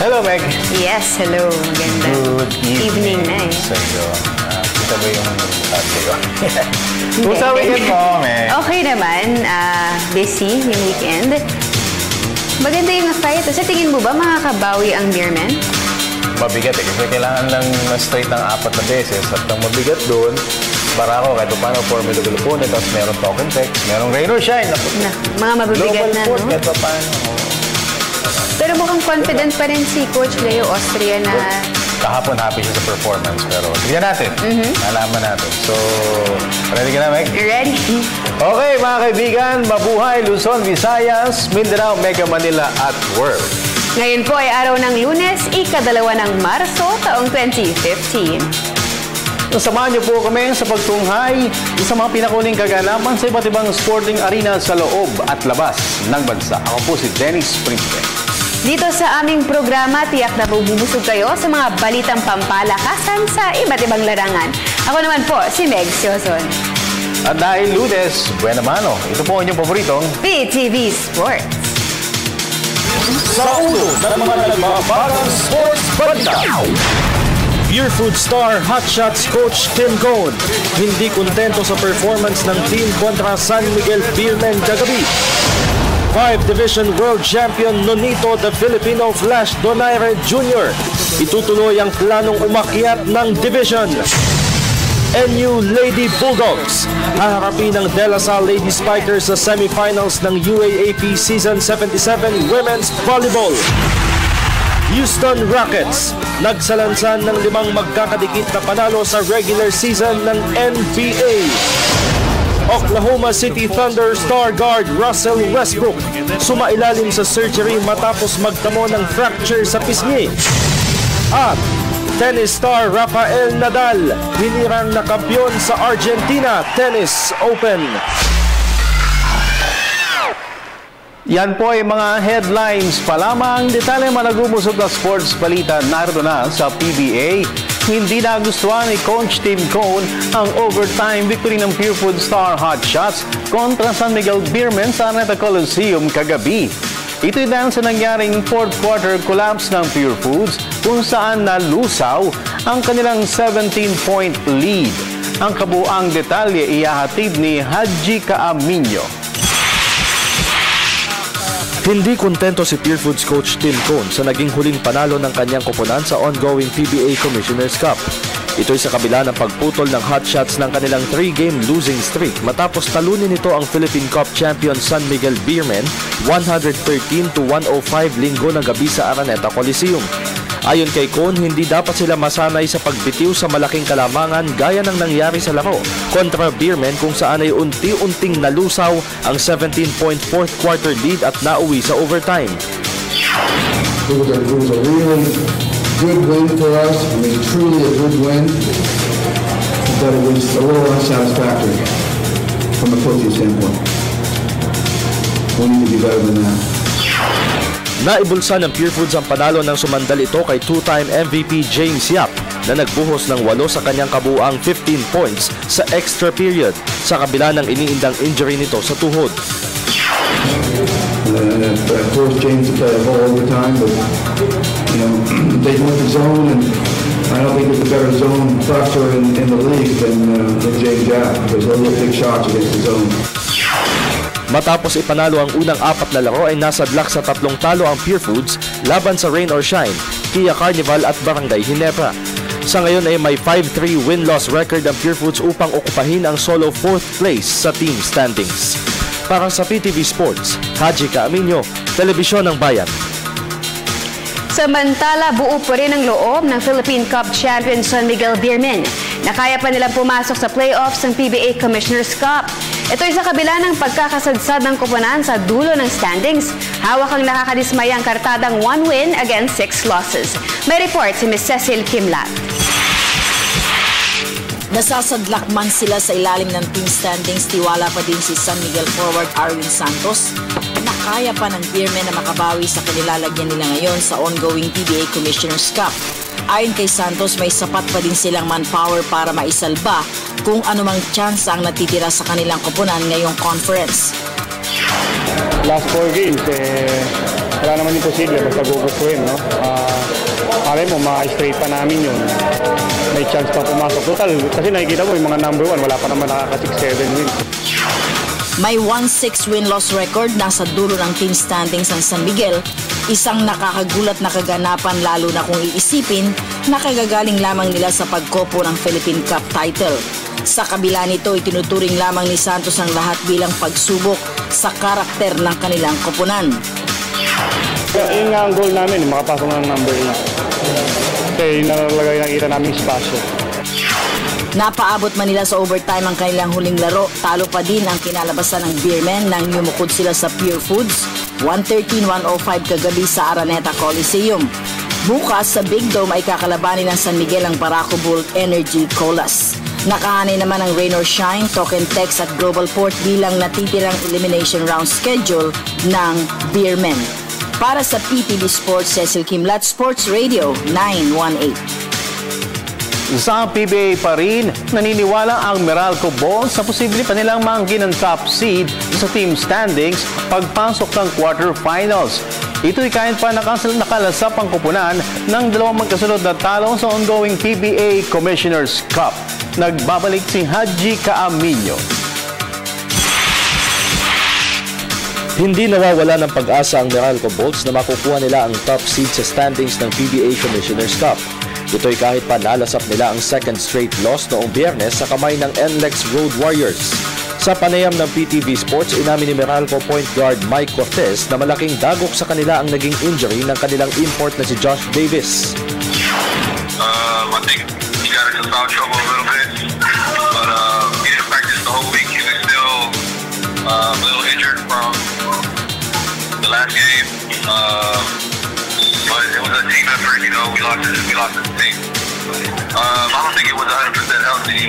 Hello, Meg. Yes, hello. Magandang evening na eh. Sa'yo. Kita ba yung sa'yo? Kumusta weekend mo, Meg? Okay naman. Busy yung weekend. Maganda yung fight. Sa tingin mo ba makakabawi ang Beermen? Mabigat eh. Kasi kailangan lang straight ng 4 na beses. At ang mabigat doon, Barako, kahit paano formidable opponent, tapos merong token text, merong rain or shine. Mga mabibigat na, no? Kahit paano. Pero mukhang confident pa rin si Coach Leo Austria na... Kahapon happy siya sa performance, pero tignan natin. Nalaman natin. So, ready ka na, Meg? Ready. Okay, mga kaibigan, mabuhay Luzon, Visayas, Mindanao, Mega Manila at World. Ngayon po ay araw ng Lunes, ika-2 ng Marso, taong 2015. Samahan niyo po kami sa pagtunghay sa mga pinakuling kaganapan sa iba't ibang sporting arena sa loob at labas ng bansa. Ako po si Dennis Príncipe. Dito sa aming programa, tiyak na bubusog kayo sa mga balitang pampalakasan sa iba't ibang larangan. Ako naman po, si Meg Sioson. At dahil Lunes, buena mano, ito po ang inyong paboritong PTV Sports. Sa ulo ng mga nagbabagang sports balita. Pure Food star Hotshots coach Tim Cone hindi kontento sa performance ng team kontra San Miguel Beermen kagabi. 5 Division World Champion Nonito the Filipino Flash Donaire Jr. itutuloy ang planong umakyat ng division. NU Lady Bulldogs haharapin ng De La Salle Lady Spikers sa semifinals ng UAAP Season 77 Women's Volleyball. Houston Rockets nagsalansan ng 5 magkakadikit na panalo sa regular season ng NBA. Oklahoma City Thunder star guard Russell Westbrook sumailalim sa surgery matapos magtamo ng fracture sa pisngi. At tennis star Rafael Nadal hinirang na kampiyon sa Argentina Tennis Open. Yan po ay mga headlines pa lamang. Detalye man nagbumusog na sports balita narito na sa PBA. Hindi nagustuhan ni Coach Tim Cone ang overtime victory ng Pure Food star Hotshots kontra San Miguel Beermen sa Araneta Coliseum kagabi. Ito'y dahil sa nangyaring fourth quarter collapse ng Pure Foods kung saan nalusaw ang kanilang 17-point lead. Ang kabuang detalye ihahatid ni Haji Caaminio. Hindi kontento si Pure Foods coach Tim Cone sa naging huling panalo ng kanyang koponan sa ongoing PBA Commissioner's Cup. Ito'y sa kabila ng pagputol ng Hotshots ng kanilang 3-game losing streak matapos talunin nito ang Philippine Cup champion San Miguel Beermen 113-105 linggo ng gabi sa Araneta Coliseum. Ayon kay Cone, hindi dapat sila masanay sa pagbitiw sa malaking kalamangan gaya ng nangyari sa laro kontra Beermen kung saan ay unti-unting nalusaw ang 17-point fourth quarter lead at nauwi sa overtime. It was a really good win for us. It was truly a good win, but it was a little unsatisfactory from a coaching standpoint. We need to be better than that. Naibulsa ng Pure Foods ang panalo ng sumandal ito kay two-time MVP James Yap na nagbuhos ng 8 sa kanyang kabuuang 15 points sa extra period sa kabila ng iniindang injury nito sa tuhod. Of course, James played a whole overtime, but they went the zone, and I don't think there's a better zone processor in the league than James Yap because he'll hit big shots against the zone. Matapos ipanalo ang unang 4 na laro ay nasadlak sa 3 talo ang Pure Foods laban sa Rain or Shine, Kia Carnival at Barangay Ginebra. Sa ngayon ay may 5-3 win-loss record ang Pure Foods upang okupahin ang solo 4th place sa team standings. Para sa PTV Sports, Haji Caaminio, Telebisyon ng Bayan. Samantala, buo pa rin ang loob ng Philippine Cup champion San Miguel Beermen na kaya pa nilang pumasok sa playoffs ng PBA Commissioner's Cup. Ito'y sa kabila ng pagkakasadsad ng koponan sa dulo ng standings. Hawak ang nakakadismayang kartadang 1 win against 6 losses. May report si Ms. Cecil Kimlat. Nasasadlak man sila sa ilalim ng team standings, tiwala pa din si San Miguel forward Arwin Santos na kaya pa ng Beermen na makabawi sa kanilalagyan nila ngayon sa ongoing PBA Commissioner's Cup. Ayon kay Santos, may sapat pa din silang manpower para maisalba kung anumang chance ang natitira sa kanilang koponan ngayong conference. Last 4 games, wala naman imposible basta gugustuhin, no? Alam mo, ma-straight pa namin yun. May chance pa pumasok. Total, kasi nakikita mo yung mga number 1, wala pa naman nakaka-6-7 wins. May 1-6 win-loss record nasa dulo ng team standings ng San Miguel. Isang nakakagulat na kaganapan lalo na kung iisipin na kagagaling lamang nila sa pagkopo ng Philippine Cup title. Sa kabila nito, itinuturing lamang ni Santos ang lahat bilang pagsubok sa karakter ng kanilang koponan. Yun nga ang goal namin, makapasok ng number 8. Kaya yung nalalagay nakita namin spasyo. Napaabot man nila sa overtime ang kanilang huling laro, talo pa din ang kinalabasan ng Beermen nang yumukod sila sa Pure Foods, 113-105 kagabi sa Araneta Coliseum. Bukas sa Big Dome ay kakalabanin ng San Miguel ang Barako Bull Energy Colas. Nakahanay naman ang Rain or Shine, Token Tex at Global Port bilang natitirang elimination round schedule ng Beermen. Para sa PTV Sports, Cecil Kimlat, Sports Radio 918. Sa PBA pa rin, naniniwala ang Meralco Bulls sa posible pa nilang maangkin ng top seed sa team standings pagpasok ng quarterfinals. Ito'y kahit pa nakalasap ang kupunan ng dalawang magkasunod na talo sa ongoing PBA Commissioner's Cup. Nagbabalik si Haji Caaminio. Hindi nawawala ng pag-asa ang Meralco Bulls na makukuha nila ang top seed sa standings ng PBA Commissioner's Cup. Ito'y kahit pa nalasap nila ang second straight loss noong Biyernes sa kamay ng NLEX Road Warriors. Sa panayam ng PTV Sports, inamin ni Meralco point guard Mike Cortez na malaking dagok sa kanila ang naging injury ng kanilang import na si Josh Davis. I think he got into foul trouble a little bit, but he didn't practice the whole week. He was still a little injured from the last game. But it was a team effort, you know, we lost as a team. I don't think it was 100% healthy.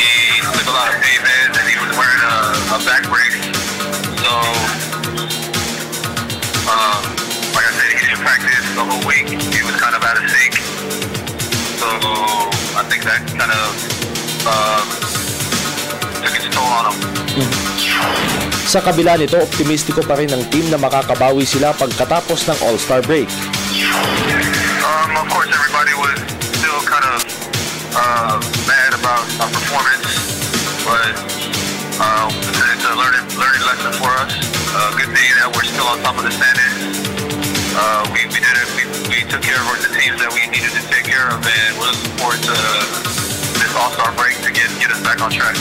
He took a lot of pavement and he was wearing a back brace. So, like I said, he didn't practice the whole week. He was kind of out of sync. So, I think that kind of took its toll on him. Sa kabila nito, optimistiko pa rin ang team na makakabawi sila pagkatapos ng All-Star break. Of course, everybody was still kind of mad about our performance, but it's a learning lesson for us. Good thing that we're still on top of the standings. We did it. We took care of the teams that we needed to take care of, and we're looking forward to this All-Star break to get us back on track.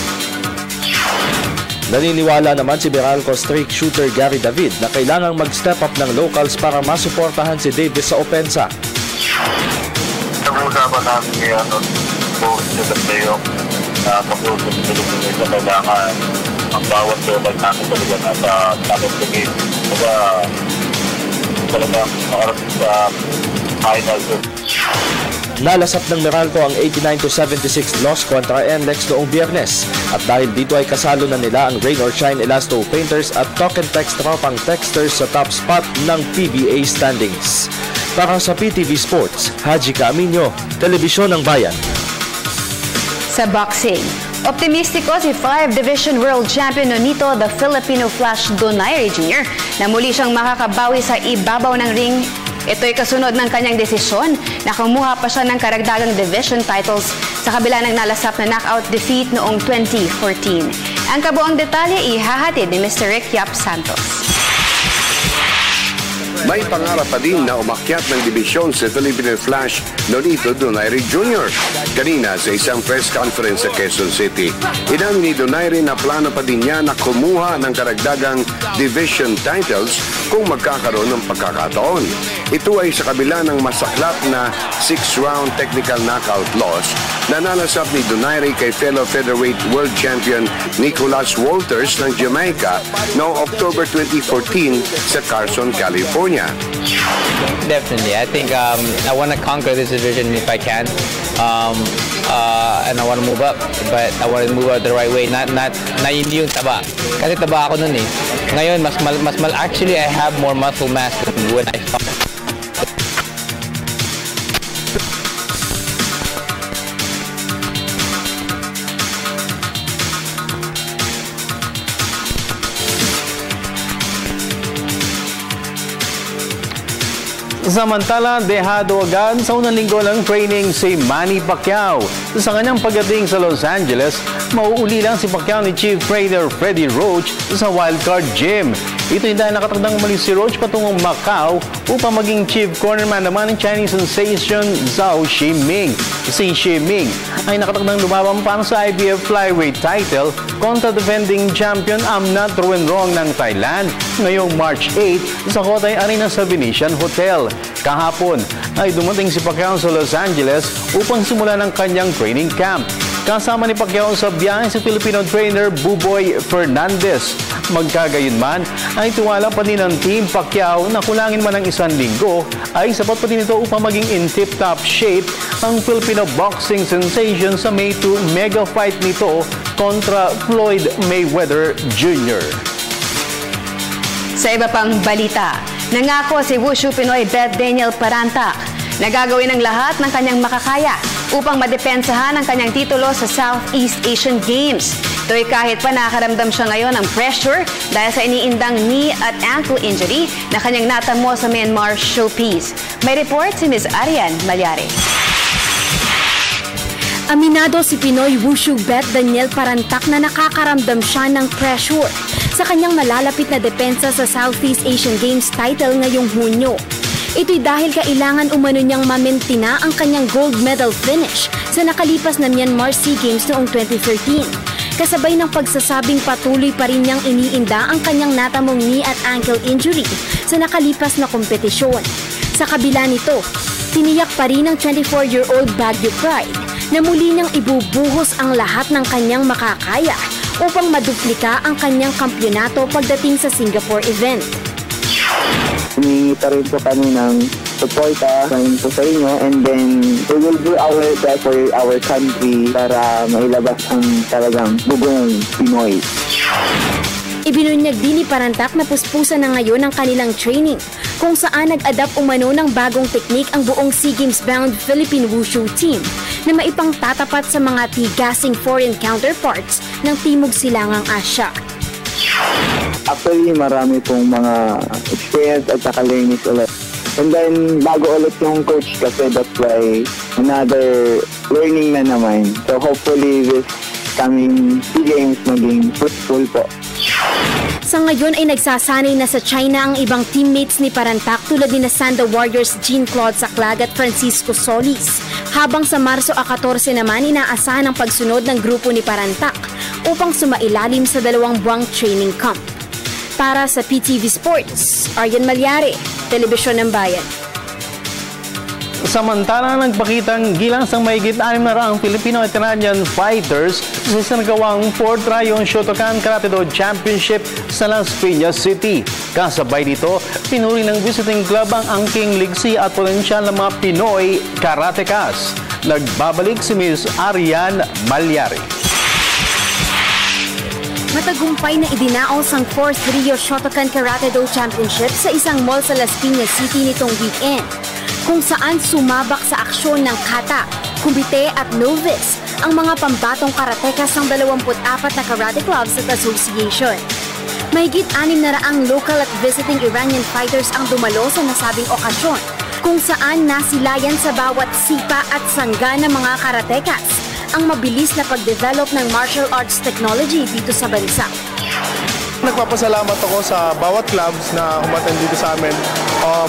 Naniniwala naman si Meralco streak shooter Gary David na kailangang mag-step up ng locals para masuportahan si Davis sa opensa. Nag-uusapan namin kaya buong sa playoff na pag-uusap sa Pilipinas na kailangan ang bawat local namin talaga nasa top of the game. Kaya talagang makarating sa final. Nalasap ng Meralco ang 89-76 loss kontra NLEX noong Biyernes at dahil dito ay kasalo na nila ang Rain or Shine Elasto Painters at Token Tex Tropang Texters sa top spot ng PBA standings. Para sa PTV Sports, Haji Caaminio, Telebisyon ng Bayan. Sa boxing, optimistiko si 5 Division World Champion Nonito the Filipino Flash Donaire Jr. na muli siyang makakabawi sa ibabaw ng ring. Ito'y kasunod ng kanyang desisyon na kumuha pa siya ng karagdagang division titles sa kabila ng nalasap na knockout defeat noong 2014. Ang kabuang detalye ihahatid ni Mr. Rick Yap Santos. May pangarap pa din na umakyat ng dibisyon sa Filipino Flash Nonito Donaire Jr. Kanina sa isang press conference sa Quezon City, inamin ni Donaire na plano pa din niya na kumuha ng karagdagang division titles kung magkakaroon ng pagkakataon. Ito ay sa kabila ng masaklap na 6-round technical knockout loss na nalasap ni Donaire kay fellow featherweight world champion Nicholas Walters ng Jamaica noong October 2014 sa Carson, California. Definitely. I think I want to conquer this division if I can. And I want to move up. But I want to move up the right way. Not hindi yung taba. Kasi taba ako nun eh. Ngayon, actually, I have more muscle mass than when I started. Samantala, dehado agad sa unang linggo ng training si Manny Pacquiao. Sa kanyang pagdating sa Los Angeles, mauuli lang si Pacquiao ni Chief Trainer Freddie Roach sa Wildcard Gym. Ito yung dahil nakatagdang umalis si Roach patungong Macau upang maging chief cornerman naman ng Chinese sensation Zhao Shiming. Si Shiming ay nakatagdang lumaban para sa IBF flyweight title kontra defending champion Amnat Ruenrong ng Thailand ngayong March 8 sa Cotai Arena sa Venetian Hotel. Kahapon ay dumating si Pacquiao sa Los Angeles upang simulan ang kanyang training camp. Kasama ni Pacquiao sa biyahe si Filipino trainer Buboy Fernandez. Magkagayunman ay tiwala pa din ng Team Pacquiao na kulangin man ng isang linggo ay sapat pa din ito upang maging in tip-top shape ang Filipino boxing sensation sa May 2 mega fight nito kontra Floyd Mayweather Jr. Sa iba pang balita, nangako si Wushu Pinoy Beth Daniel Parantac na gagawin ang lahat ng kanyang makakaya upang madepensahan ang kanyang titulo sa Southeast Asian Games. Ito'y kahit pa nakakaramdam siya ngayon ng pressure dahil sa iniindang knee at ankle injury na kanyang natamo sa Myanmar showpiece. May report si Ms. Arian Malyari. Aminado si Pinoy Wushu Beth Daniel Parantac na nakakaramdam siya ng pressure sa kanyang malalapit na depensa sa Southeast Asian Games title ngayong Hunyo. Ito'y dahil kailangan umano niyang mamentina ang kanyang gold medal finish sa nakalipas na Myanmar SEA Games noong 2013. Kasabay ng pagsasabing patuloy pa rin niyang iniinda ang kanyang natamong knee at ankle injury sa nakalipas na kompetisyon. Sa kabila nito, tiniyak pa rin ng 24-year-old Baguio Pride na muli niyang ibubuhos ang lahat ng kanyang makakaya upang maduplika ang kanyang kampyonato pagdating sa Singapore event. Humingi pa rin po kami ng suporta po sa inyo, and then we will do our best for our country para mailabas ang talagang bugong Pinoy. Ibinunyag din ni Parantac na puspusan na ngayon ang kanilang training kung saan nag-adapt umano ng bagong teknik ang buong SEA Games-bound Philippine Wushu team na maipangtatapat sa mga tigasing foreign counterparts ng Timog Silangang Asya. Actually, marami pong mga experience at saka learnings ulit. And then, bago ulit yung coach kasi that's why another learning na naman. So hopefully this coming SEA Games maging fruitful po. Sa ngayon ay nagsasanay na sa China ang ibang teammates ni Parantac tulad ni Sanda Warriors Jean-Claude Saclag at Francisco Solis. Habang sa Marso 14 naman inaasahan ang pagsunod ng grupo ni Parantac upang sumailalim sa 2 buwang training camp. Para sa PTV Sports, Arian Malyari, Telebisyon ng Bayan. Samantala, nagpakitang gilansang mahigit 600 Filipino-Italian fighters sa sinagawang 4th Rayon Shotokan Karate Do Championship sa Las Piñas City. Kasabay dito, pinuri ng visiting club ang angking ligsi at potensyal ng mga Pinoy karatekas. Nagbabalik si Ms. Arian Malyari. Matagumpay na idinaos ang 4th Rio Shotokan Karate Do Championship sa isang mall sa Las Piñas City nitong weekend, kung saan sumabak sa aksyon ng kata, kumite at novice ang mga pambatong karatekas ng 24 na karate clubs at association. Mahigit 600 local at visiting Iranian fighters ang dumalo sa nasabing okasyon, kung saan nasilayan sa bawat sipa at sangga ng mga karatekas ang mabilis na pag-develop ng martial arts technology dito sa bansa. Nagpapasalamat ako sa bawat clubs na umattend dito sa amin.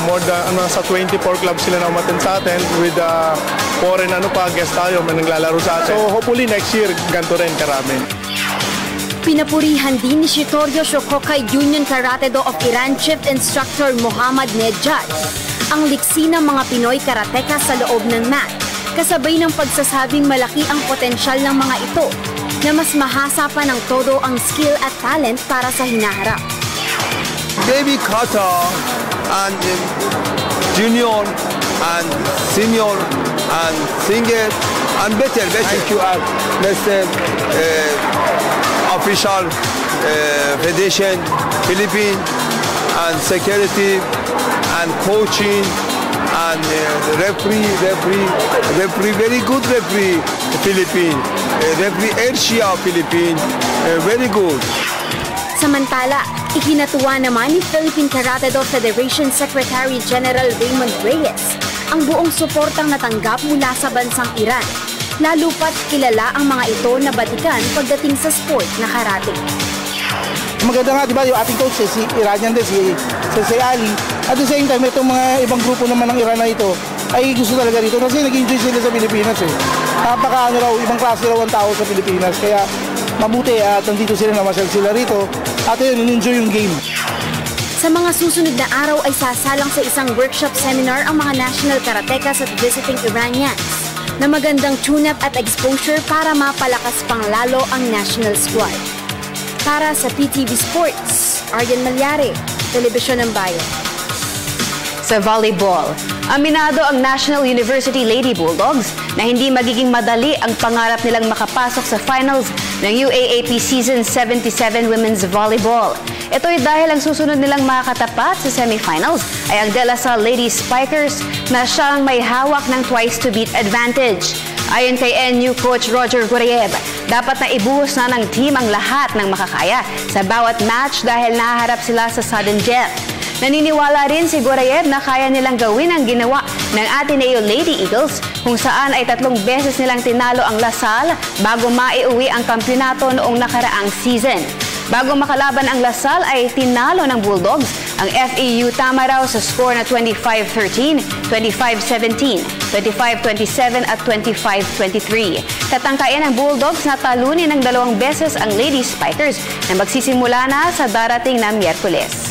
More than sa 24 clubs sila na umattend sa atin with foreign guest tayo, may naglalaro sa atin. So hopefully next year ganito rin karami. Pinapurihan din ni Shitorio Shokokai Union Karate Do of Iran Chief Instructor Mohammad Nejad ang liksi ng mga Pinoy karateka sa loob ng mat, kasabay ng pagsasabing malaki ang potensyal ng mga ito na mas mahasa pa ng todo ang skill at talent para sa hinaharap. Baby kata and junior and senior and single and better. Thank you at official federation, Philippines and security and coaching and referee, very good referee, Philippines, referee Asia, Philippines, very good. Samantala, Ikinatuwa naman ni Philippine Karate-Do Federation Secretary General Raymond Reyes ang buong suportang natanggap mula sa bansang Iran, lalo pat kilala ang mga ito na batikan pagdating sa sport na karate. Maganda nga, di ba, yung ating coach, si Iranian din, si Ali. At the same time, itong mga ibang grupo naman ng Iran na ito, ay gusto talaga rito kasi nag-enjoy sila sa Pilipinas eh. Napaka ibang klase raw ang tao sa Pilipinas. Kaya mabuti at nandito sila, namasyal sila rito. At yun, enjoy yung game. Sa mga susunod na araw ay sasalang sa isang workshop seminar ang mga national karatekas at visiting Iranians na magandang tune-up at exposure para mapalakas pang lalo ang national squad. Para sa PTV Sports, Aryan Malyari, Telebisyon ng Bayan. Sa volleyball, aminado ang National University Lady Bulldogs na hindi magiging madali ang pangarap nilang makapasok sa finals ng UAAP Season 77 Women's Volleyball. Ito'y dahil ang susunod nilang makakatapat sa semifinals ay ang De La Salle Lady Spikers na siyang may hawak ng twice-to-beat advantage. Ayon kay NU coach Roger Guriev, dapat na ibuhos na ng team ang lahat ng makakaya sa bawat match dahil nahaharap sila sa sudden death. Naniniwala rin si Guriev na kaya nilang gawin ang ginawa ng Ateneo Lady Eagles kung saan ay 3 beses nilang tinalo ang La Salle bago maiuwi ang kampyonato noong nakaraang season. Bago makalaban ang La Salle ay tinalo ng Bulldogs ang FEU Tamaraw sa score na 25-13, 25-17, 25-27 at 25-23. Tatangkain ng Bulldogs na talunin ng 2 beses ang Lady Spikers na magsisimula na sa darating na Miyerkules.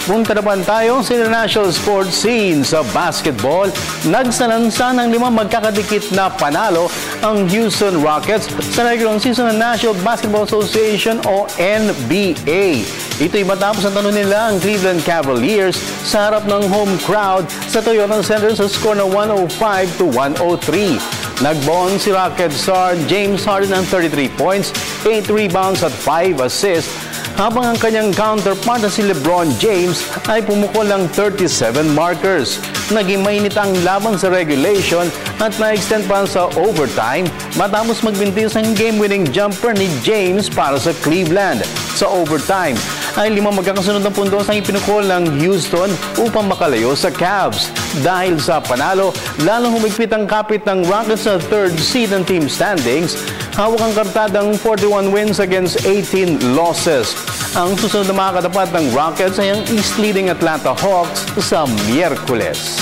Punta naman tayo sa international sports scene sa basketball. Nagsalansa ng 5 magkakadikit na panalo ang Houston Rockets sa regular season ng National Basketball Association o NBA. Ito'y matapos ang talo nila ang Cleveland Cavaliers sa harap ng home crowd sa Toyota Center sa score na 105-103. Nagbon si Rocket star James Harden ng 33 points, 8 rebounds at 5 assists, habang ang kanyang counterpart na si LeBron James ay pumukol ng 37 markers. Naging mainit ang laban sa regulation at na-extend pa sa overtime matapos magbintis ang game-winning jumper ni James para sa Cleveland. Sa overtime ay 5 magkakasunod ng puntos ang ipinukol ng Houston upang makalayo sa Cavs. Dahil sa panalo, lalong humigpit ang kapit ng Rockets sa 3rd seed ng team standings. Hawak ang kartadang 41 wins against 18 losses. Ang susunod na makakatapat ng Rockets ay ang East-leading Atlanta Hawks sa Miyerkules.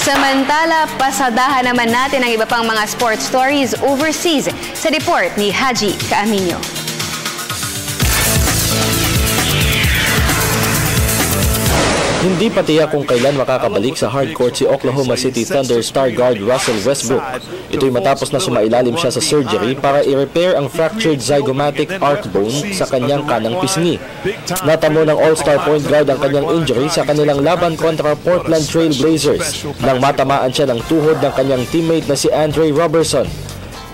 Samantala, pasadahan naman natin ang iba pang mga sports stories overseas sa report ni Haji Caaminio. Hindi pa tiyak kung kailan makakabalik sa hardcourt si Oklahoma City Thunder star guard Russell Westbrook. Ito'y matapos na sumailalim siya sa surgery para i-repair ang fractured zygomatic arc bone sa kanyang kanang pisngi. Natamo ng all-star point guard ang kanyang injury sa kanilang laban kontra Portland Trail Blazers nang matamaan siya ng tuhod ng kanyang teammate na si Andre Robertson.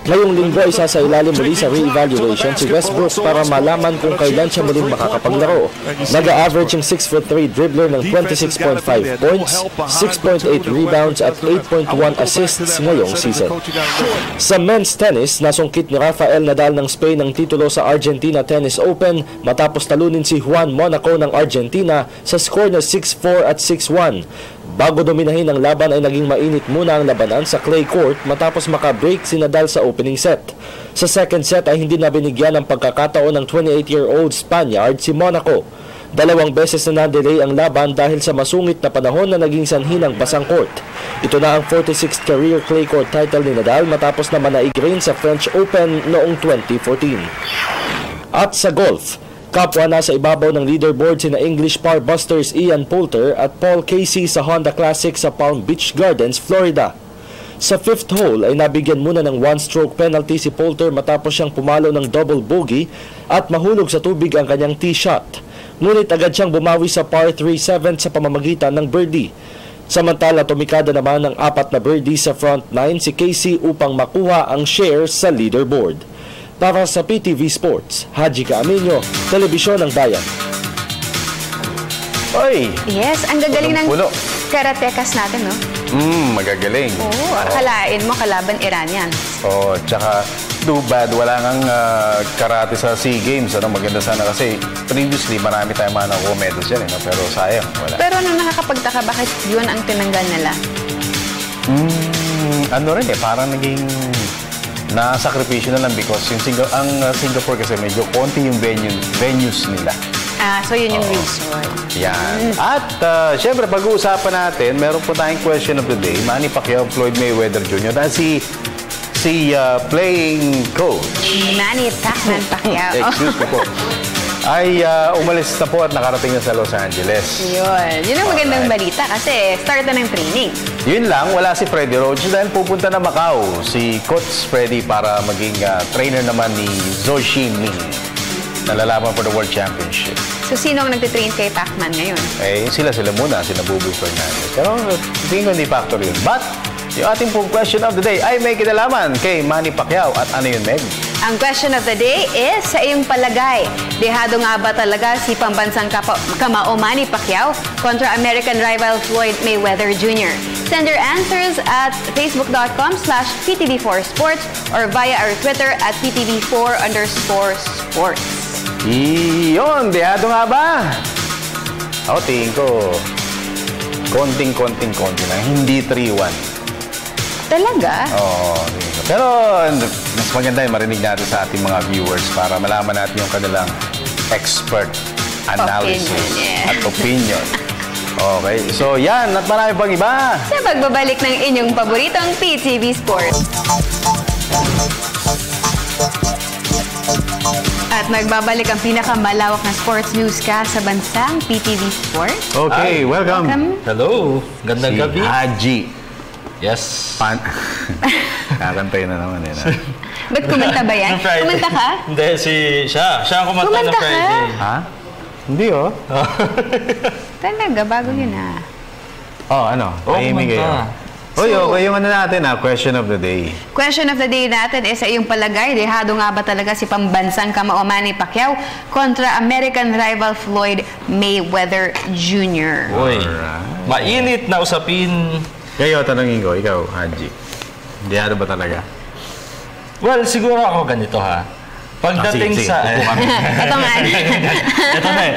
Ngayong linggo ay sasailalim muli sa re-evaluation si Westbrook para malaman kung kailan siya muling makakapaglaro. Nag-average ang 6'3" dribbler ng 26.5 points, 6.8 rebounds at 8.1 assists ngayong season. Sa men's tennis, nasungkit ni Rafael Nadal ng Spain ang titulo sa Argentina Tennis Open matapos talunin si Juan Monaco ng Argentina sa score na 6-4 at 6-1. Bago dominahin ang laban ay naging mainit muna ang labanan sa clay court matapos makabreak si Nadal sa opening set. Sa second set ay hindi na binigyan ng pagkakataon ng 28-year-old Spaniard si Monaco. 2 beses na na-delay ang laban dahil sa masungit na panahon na naging sanhi ng basang court. Ito na ang 46th career clay court title ni Nadal matapos na manaig rin sa French Open noong 2014. At sa golf, kapwa na sa ibabaw ng leaderboard sina English par busters Ian Poulter at Paul Casey sa Honda Classic sa Palm Beach Gardens, Florida. Sa 5th hole ay nabigyan muna ng 1-stroke penalty si Poulter matapos siyang pumalo ng double bogey at mahulog sa tubig ang kanyang tee shot. Ngunit agad siyang bumawi sa par 3-7 sa pamamagitan ng birdie. Samantala, tumikada naman ng 4 na birdie sa front 9 si Casey upang makuha ang share sa leaderboard. Para sa PTV Sports, Haji Caaminio, Telebisyon ng Bayan. Oy! Yes, ang gagaling ng karatekas natin, no? Magagaling. Oo, akalain mo kalaban Iranian. Oo, tsaka too bad wala nang karate sa SEA Games. Ano, maganda sana kasi previously marami tayong mga nakuha medals yan, no? Pero sayang, wala. Pero ano nakakapagtaka, bakit yun ang tinanggal nila? Ano rin parang naging nasakripisyo na lang because yung Singapore kasi medyo konti yung venues nila. So yun yung reason. Yan. At syempre, pag-uusapan natin, meron po tayong question of the day. Manny Pacquiao, Floyd Mayweather Jr. na si playing coach. Manny Pacquiao. Excuse me po. Ay umalis na po at nakarating na sa Los Angeles. Yun ang magandang balita kasi start na ng training. Yun lang, wala si Freddie Roach dahil pupunta na Macau si Coach Freddie para maging trainer naman ni Zhou Ximing na lalaban for the World Championship. So, sino ang nagtitrain kay Pacman ngayon? Sila muna, sina Buboy Fernandez. Pero tingin ko hindi factor yun. But, yung ating pong question of the day ay may kinalaman kay Manny Pacquiao. At ano yun, Meg? Ang question of the day is, sa iyong palagay, dehado nga ba talaga si pambansang kamao Manny Pacquiao kontra American rival Floyd Mayweather Jr.? Send your answers at facebook.com/PTV4Sports or via our Twitter at PTV4_sports. Iyon, dehado nga ba? Ako tingin ko, konting lang, hindi 3-1. Talaga? Oo. Pero mas maganda yung marinig natin sa ating mga viewers para malaman natin yung kanilang expert analysis at opinion. Okay. So yan, at marami pang iba. Sa pagbabalik ng inyong paboritong PTV Sports. At magbabalik ang pinakamalawak na sports newscast sa bansang PTV Sports. Okay, welcome. Hello. Gandang gabi. Haji. Yes. Kakantay na naman eh. Ba't kumanta ba yan? Kumanta ka? Hindi, siya ang kumanta ng Friday. Ha? Hindi oh. Talaga, bago yun ah. Ano? Tahimik kayo. Okay, yung ano natin question of the day. Question of the day natin is sa iyong palagay, dehado nga ba talaga si pambansang kamao Manny Pacquiao kontra American rival Floyd Mayweather Jr.? Uy, mainit na usapin. Kayo, tanongin ko, ikaw, Haji. Dehado ba talaga? Well, siguro ako ganito ha. Pagdating sa... Ito nga. Ito na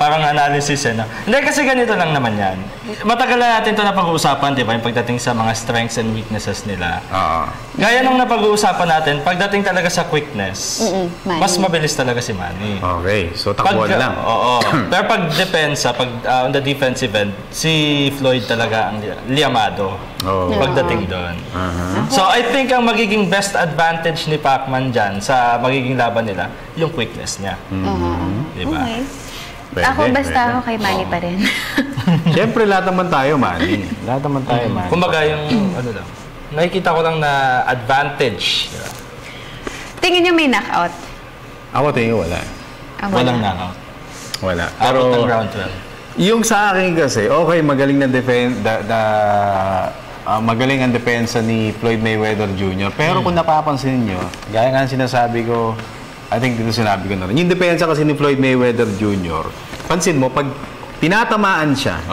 parang analysis no? Hindi, kasi ganito lang naman yan. Matagal na natin ito napag-uusapan, di ba? Yung pagdating sa mga strengths and weaknesses nila. Gaya nung napag-uusapan natin, pagdating talaga sa quickness, mas mabilis talaga si Manny. Okay, so takbuhan lang. Oo. Pero pag depensa, on the defensive end, si Floyd talaga ang liamado. Pagdating doon. So I think ang magiging best advantage ni Pacman dyan sa magiging laban nila, yung quickness niya. Diba? Okay. Ako ako kay Manny pa rin. Siyempre, lahat naman tayo, Manny. Lahat naman tayo, Manny. Kumbaga yung, lang, nakikita ko lang na advantage. Diba? Tingin niyo may knockout? Ako tingin wala. Walang knockout. Wala. Pero, ng round 12. Yung sa akin kasi, okay, magaling na magaling ang depensa ni Floyd Mayweather Jr. Pero kung napapansin nyo, gaya nga sinasabi ko, I think dito sinabi ko na rin, yung depensa kasi ni Floyd Mayweather Jr., pansin mo, pag tinatamaan siya,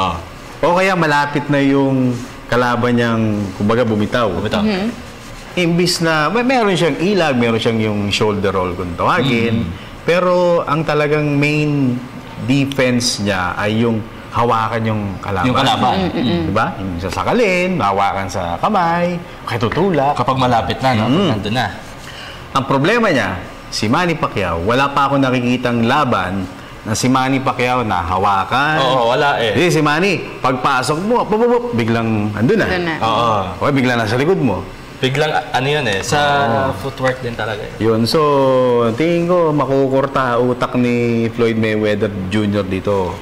o kaya malapit na yung kalaban niyang, kumbaga, bumitaw. Imbis na, meron siyang ilag, meron siyang yung shoulder roll kung tawagin, pero ang talagang main defense niya ay yung hawakan yung kalaban. Yung kalaban. Diba? Yung sasakalin, hawakan sa kamay, kaya tutulak. Kapag malapit na, no? Nandun na. Ang problema niya, si Manny Pacquiao, wala pa ako nakikitang laban na si Manny Pacquiao na hawakan. Oo, wala eh. Si Manny, pagpasok mo, biglang andun na. Oo. O biglang nasa likod mo. Biglang, ano yun eh, sa footwork din talaga. Yun, so, tingin ko, makukurta utak ni Floyd Mayweather Jr. dito.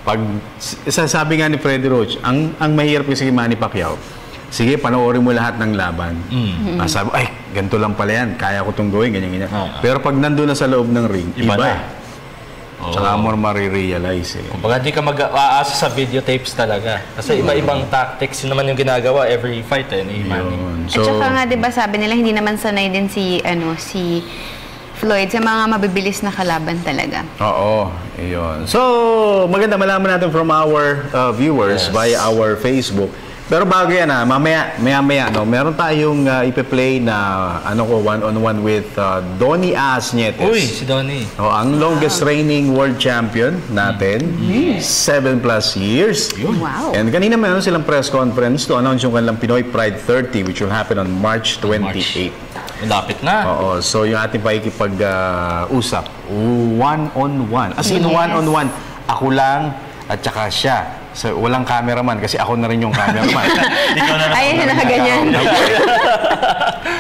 Pag, sabi nga ni Freddie Roach, ang mahirap kasi Manny Pacquiao, sige, panoorin mo lahat ng laban. Sabi, ay, ganito lang pala yan, kaya ko itong gawin, ganyan. Pero pag nandun na sa loob ng ring, iba eh. Tsaka mo marirealize eh. Kumbaga, di ka mag-aasa sa videotapes talaga. Kasi iba-ibang tactics, yun naman yung ginagawa every fight eh, ni Manny. At saka nga, di ba, sabi nila, hindi naman sanay din si Floyd sa mga mabibilis na kalaban talaga. Oo, iyon. So, maganda malaman natin from our viewers via our Facebook. Pero bago yan maya, no, meron tayong ipe-play na one-on-one with Donnie Asnietes. Uy, si Donnie. Ang longest reigning world champion natin. 7+ years. Wow. And kanina meron silang press conference to announce yung kanilang Pinoy Pride 30 which will happen on March 28. Lapit na. Oo, so yung ating pakikipag-usap, one-on-one. As in, one-on-one. Ako lang at saka siya. So, walang cameraman kasi ako na rin yung cameraman. Ayun, nakaganyan.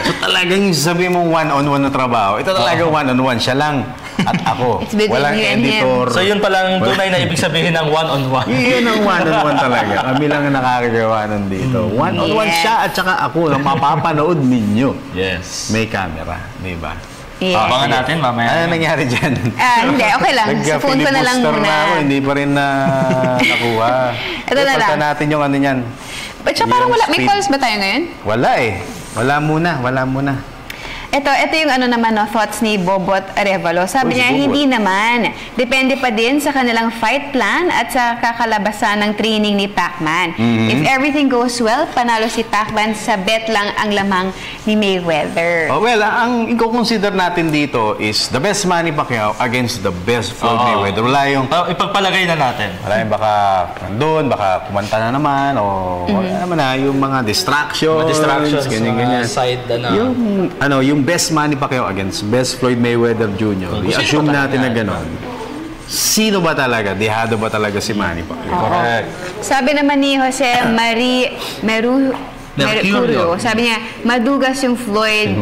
So, talagang sabihin mong one-on-one na trabaho. Ito talaga one-on-one. Siya lang at ako. Walang editor. So, yun palang tunay na ibig sabihin ng one-on-one. Yun ang one-on-one talaga. Kami lang ang nakakagawa nandito. One-on-one siya at saka ako na mapapanood ninyo. Yes. May camera. Di ba? Yes. Abangan natin mamaya. Ano nangyari dyan? Hindi, okay lang. Sa phone ko na lang muna. Na ako, hindi pa rin nakuha. Ito na lang. natin yung ano niyan. But siya parang wala. May calls ba tayo ngayon? Wala eh. Wala muna. Ito yung thoughts ni Bobot Arevalo. Sabi niya, hindi naman. Depende pa din sa kanilang fight plan at sa kakalabasan ng training ni Pacman. If everything goes well, panalo si Pacman, sa bet lang ang lamang ni Mayweather. Well, ang i-consider natin dito is the best Manny Pacquiao against the best Floyd Mayweather. Wala yung... ipagpalagay na natin. Wala yung baka nandun, baka kumanta na naman, o wala naman na, yung mga distractions, ganyan. Side na. Yung best Manny Pacquiao against best Floyd Mayweather Jr. I-assume natin na gano'n. Sino ba talaga? Dehado ba talaga si Manny Pacquiao? Correct. Sabi naman ni Jose Mercurio, sabi niya, madugas yung Floyd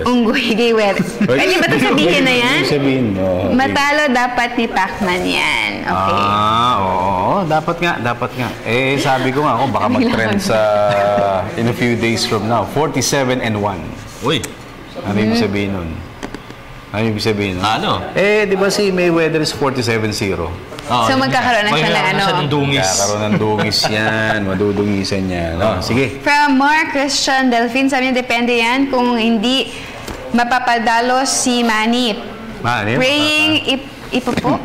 Unggoy Mayweather. Pwede ba ito sabihin na yan? Matalo dapat ni Pacman yan. Okay. Oo. Dapat nga. Sabi ko nga ako, baka mag-trend sa in a few days from now. 47-1. Uy. Ano ibig sabihin nun? Ano? Di ba si Mayweather is 47-0? So magkakaroon na siya ng dungis. Magkakaroon ng dungis yan. Madudungisan yan. Sige. From Mark Christian Delphine, sabi niya, depende yan kung hindi mapapadalos si Manny. Praying Ipopo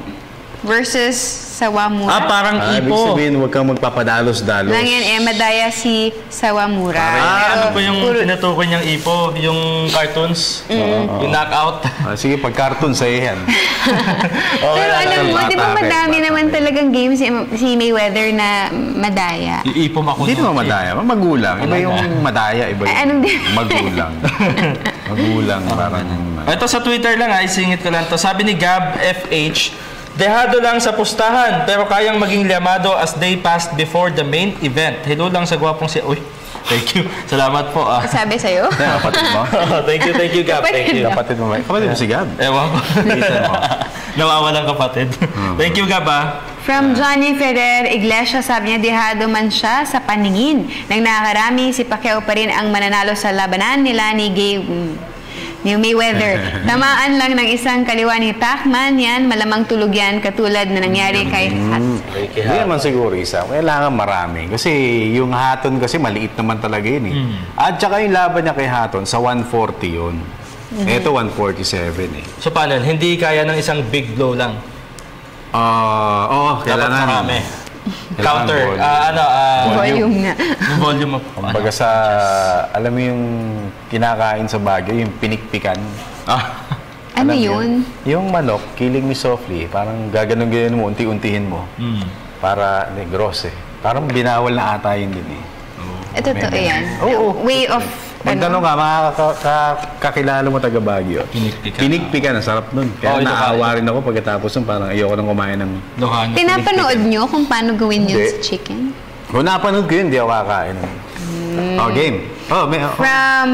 versus Sawamura. Parang Ipo. Ibig sabihin, huwag kang magpapadalos-dalos. Lang yan, madaya si Sawamura. Ano po yung tinutukoy niyang Ipo? Yung cartoons? Yung knockout? Sige, pag cartoon, sa'yo yan. Pero alam mo, di ba madami naman talagang games si Mayweather na madaya? Ipo makuno. Hindi naman madaya. Magulang. Iba yung madaya, iba yung magulang. Magulang. Ito sa Twitter lang, isingit ko lang to. Sabi ni Gab FH, dehado lang sa pustahan, pero kayang maging liamado as they passed before the main event. Hello lang sa gwapong Uy, thank you. Salamat po. Sabi sa'yo? Kapatid mo? Thank you, Gab. Thank you. Kapatid mo ba? Kapatid mo si Gab? Ewan ko. Nawawalang kapatid. Thank you, Gab. From Johnny Ferrer Iglesias, sabi niya, dehado man siya sa paningin. Nang nakakarami, si Pacquiao pa rin ang mananalo sa labanan nila ni Mayweather. Tamaan lang ng isang kaliwa ni Pacman, yan, malamang tulog yan, katulad na nangyari kay Hatton. Hindi naman siguro isa. Kailangan marami. Kasi yung Hatton kasi maliit naman talaga yun eh. At saka yung laban niya kay Hatton, sa 140 yun. Ito 147 So paano? Hindi kaya ng isang big blow lang? Kailangan marami. Counter. Volume nga. Volume of... Kumbaga sa, alam mo yung kinakain sa Baguio, yung pinikpikan. Ano yun? Yung manok, killing me softly. Parang gaganon-ganon mo, unti-untihin mo. Para, gross eh. Parang binawal na ata yun din eh. Totoo yan. Way of... Magtanong ka, kakilala mo taga Baguio. Pinikpikan, ang sarap nun. Kaya naawa rin ako pagkatapos nun, parang ayoko nang kumain ng... Pinapanood nyo kung paano gawin yun sa chicken? Kung napanood ko yun, hindi ako kakain. Game. From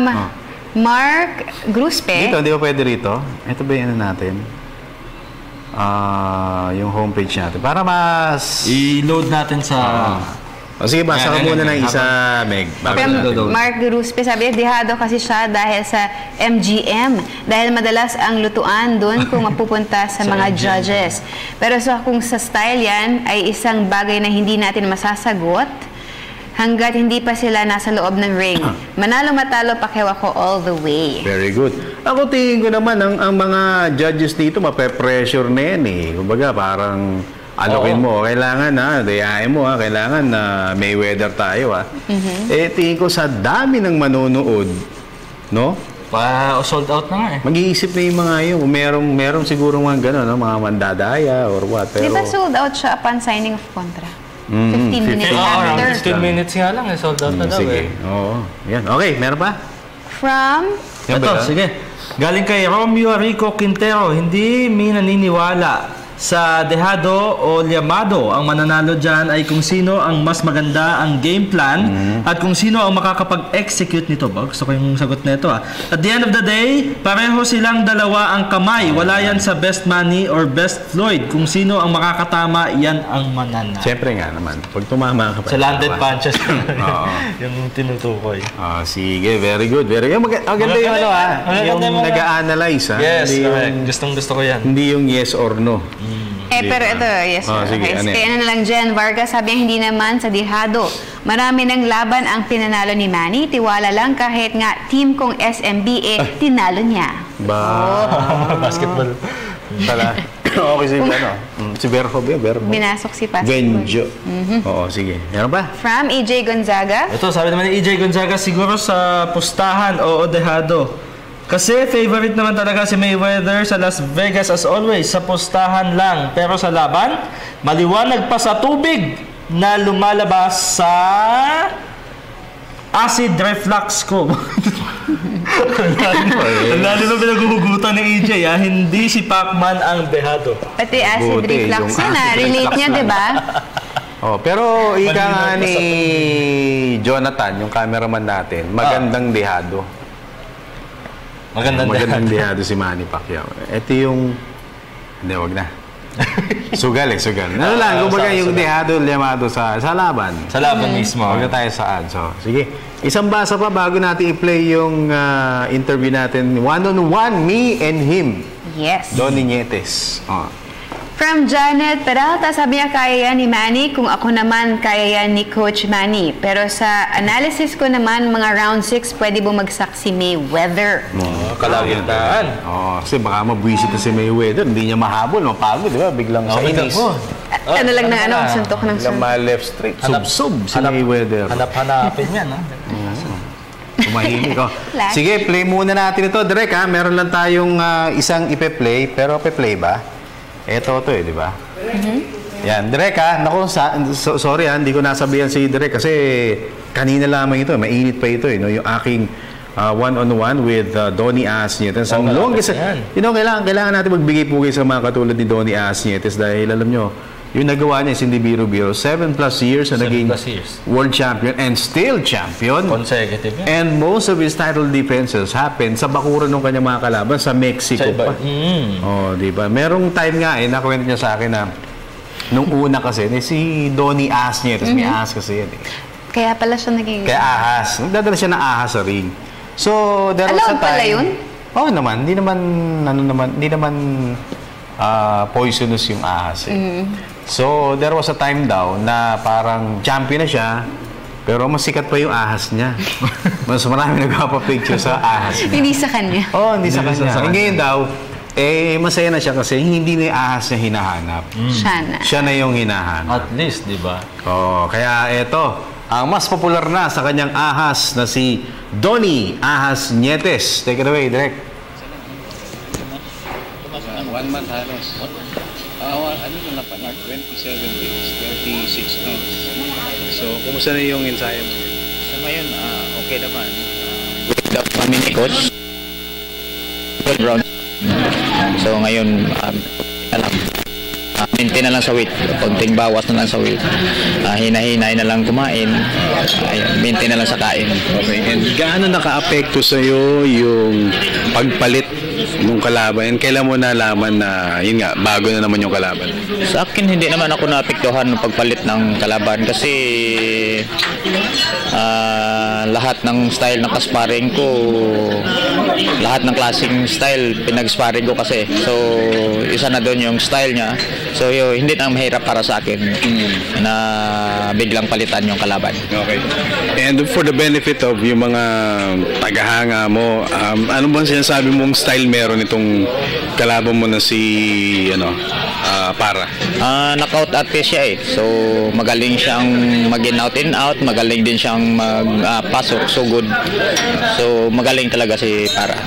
Mark Gruspe. Dito, hindi ba pwede rito? Ito ba yung natin? Yung homepage natin. Para mas... I-load natin sa... sige, basa ka muna ng isa, Meg. Mark Gruspe, sabi niya, dehado kasi siya dahil sa MGM. Dahil madalas ang lutuan doon kung mapupunta sa mga judges. Pero kung sa style yan, ay isang bagay na hindi natin masasagot hanggat hindi pa sila nasa loob ng ring. Manalo matalo, Pacquiao ako all the way. Very good. Ako tingin ko naman, ang mga judges dito, mape-pressure na yan eh. Kumbaga, parang... alokin mo. Kailangan dayain mo kailangan na Mayweather tayo tingin ko sa dami ng manonood, no? Sold out na nga Mag-iisip na yung mga yun. Meron siguro mga gano'n, mga mandadaya or what. Pero, di ba sold out siya upon signing of contract? 15 minutes after. 15 minutes nga lang, sold out na daw sige. Oo. Yan. Okay, meron pa? From? Ito, sige. Galing kay Romeo Rico Quintero, hindi mi naniniwala sa dehado o llamado. Ang mananalo dyan ay kung sino ang mas maganda ang game plan at kung sino ang makakapag-execute nito. Gusto ko yung sagot na ito. At the end of the day, pareho silang dalawa ang kamay. Wala yan sa best money or best Floyd. Kung sino ang makakatama, yan ang mananalo. Siyempre nga naman. Pag tumama ka pa. Sa landed punches. Yung tinutukoy. Sige, very good. Very good. Maganda yung yung nag-a-analyze. Yes, gustong-gusto ko yan. Hindi yung yes or no. Pero ito, yes. Sige, kaya na lang Jen Vargas, sabi niya, hindi naman sa dihado. Marami ng laban ang pinanalo ni Manny. Tiwala lang kahit nga team kong SMBA, tinalo niya. Basketball. Pala. Okay, si Verho. Binasok si Pastor. Benjo. Oo, sige. Meron ba? From EJ Gonzaga. Ito, sabi naman ni EJ Gonzaga, siguro sa pustahan o dehado. Kasi favorite naman talaga si Mayweather sa Las Vegas as always. Sa pustahan lang. Pero sa laban, maliwanag pa sa tubig na lumalabas sa acid reflux ko. Ang lalim na pinaghuhugutan ni EJ. Hindi si Pacman ang dehado. Pati acid reflux na. Relate niya, di ba? Pero ika nga ni Jonathan, yung cameraman natin, magandang dehado. Magandang dehado si Manny Pacquiao. Ito yung... Hindi, wag na. Sugal. Ano lang, kumbaga yung dehado, llamado sa laban. Sa laban mismo. Wag na tayo sa ads. Sige, isang basa pa bago natin i-play yung interview natin. One-on-one, me and him. Yes. Donnie Nietes. From Janet Peralta, sabi niya kaya yan ni Manny. Kung ako naman, kaya yan ni Coach Manny. Pero sa analysis ko naman, mga round 6, pwede bumagsak si Mayweather. Kalagitan. Kasi baka mabwisit na si Mayweather. Hindi niya mahabol, mapagod, di ba? Biglang sa inis. Ano lang na suntok ng suntok. Biglang left straight. Sub si Mayweather. Hanap-hanapin yan, Tumahimik. Sige, play muna natin ito. Direk, meron lang tayong isang ipe-play. Pero ipe-play ba? Ito di ba? Yan, Direk naku, sorry hindi ko nasabihan si Direk kasi kanina lamang ito, mainit pa ito no? Yung aking one-on-one with Donnie Asnietes. Ang longest, kailangan natin magbigay pugay sa mga katulad ni Donnie Asnietes dahil alam nyo, yung nagawa niya hindi biro-biro, 7+ years na naging world champion and still champion. Consecutive. And most of his title defenses happened sa bakuran ng kanyang mga kalaban sa Mexico pa. Di ba? Merong time nga nakwento niya sa akin na nung una kasi si Donnie Asnietes, may ahas kasi yan Kaya pala siya naging... Kaya ahas. Nagdadala siya ng ahas sa ring. So, there was a time... pala yun? Naman. Hindi naman poisonous yung ahas So, there was a time daw na parang champion na siya, pero mas sikat pa yung ahas niya. Mas marami nagpapapicture sa ahas niya. Hindi sa kanya. Hindi sa kanya. Ngayon daw, masaya na siya kasi hindi na yung ahas niya hinahanap. Siya na yung hinahanap. At least, di ba? Kaya eto, ang mas popular na sa kanyang ahas na si Donnie Ahas Nietes. Take it away, Direk. 1 month halos. Na pa na 27 days, 26 months. So, kumusta na yung ensayo mo? Sa ngayon, okay naman. Good up kami ni Coach. Good round. So, ngayon, maintain na lang sa weight. Konting bawas na lang sa weight. Hinahinay na lang kumain. Maintain na lang sa kain. Okay. And gaano naka-apekto sa'yo yung pagpalit nung kalaban? And kailan mo nalaman na, yun nga, bago na naman yung kalaban? Sa akin, hindi naman ako naapektuhan ng pagpalit ng kalaban kasi lahat ng style ng kasparing ko, lahat ng klaseng style pinag-sparring ko kasi. So, isa na doon yung style niya. So, hindi na mahirap para sa akin na biglang palitan yung kalaban. Okay. And for the benefit of yung mga tagahanga mo, ano bang sinasabi mong style meron itong kalaban mo na si Para? Knockout artist siya eh. So magaling siyang mag-in out and out, magaling din siyang magpasok, so good. So magaling talaga si Para.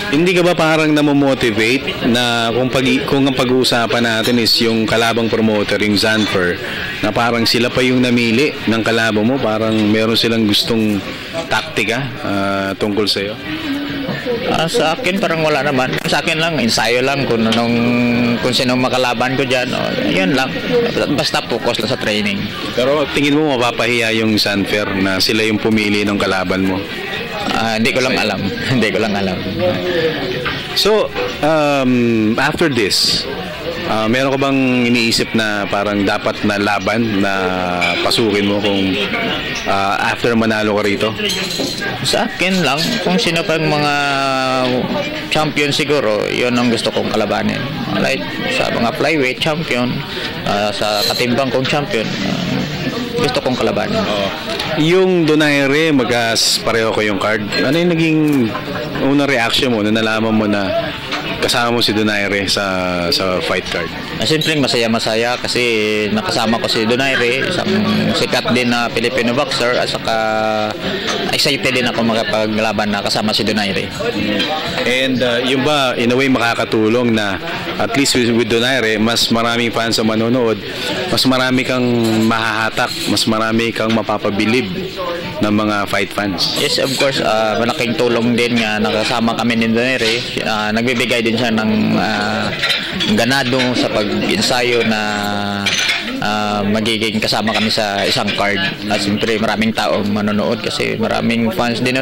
Hindi ka ba parang namomotivate na kung ang pag-uusapan natin is yung kalabang promoter, yung Zanfer, na parang sila pa yung namili ng kalabang mo, parang meron silang gustong taktika tungkol sa'yo? Sa akin parang wala naman. Sa akin lang, ensayo lang kung sinong makalaban ko dyan. Yun lang. Basta focus lang sa training. Pero tingin mo mapapahiya yung Zanfer na sila yung pumili ng kalaban mo? Hindi ko lang alam. Hindi ko lang alam. So, after this, meron ka bang iniisip na parang dapat na laban na pasukin mo kung after manalo ka rito? Sa akin lang, kung sino pang mga champion siguro, yun ang gusto kong kalabanin. Like sa mga flyweight champion, sa katimbang kong champion, gusto kong kalabanin. Yung Donaire, pareho ko yung card. Ano yung naging unang reaction mo na nalaman mo na kasama mo si Donaire sa fight card? Simpleng masaya-masaya kasi nakasama ko si Donaire, isang sikat din na Filipino boxer, at saka excited din ako makapaglaban na kasama si Donaire. And yung ba, in a way, makakatulong na at least with Donaire, mas maraming fans ang manonood, mas marami kang mahahatak, mas marami kang mapapabilib ng mga fight fans? Yes, of course. Malaking tulong din nga nakasama kami ni Donaire. Nagbibigay din siya ng ganado sa pag-ensayo na magiging kasama kami sa isang card. At siyempre maraming taong manonood kasi maraming fans din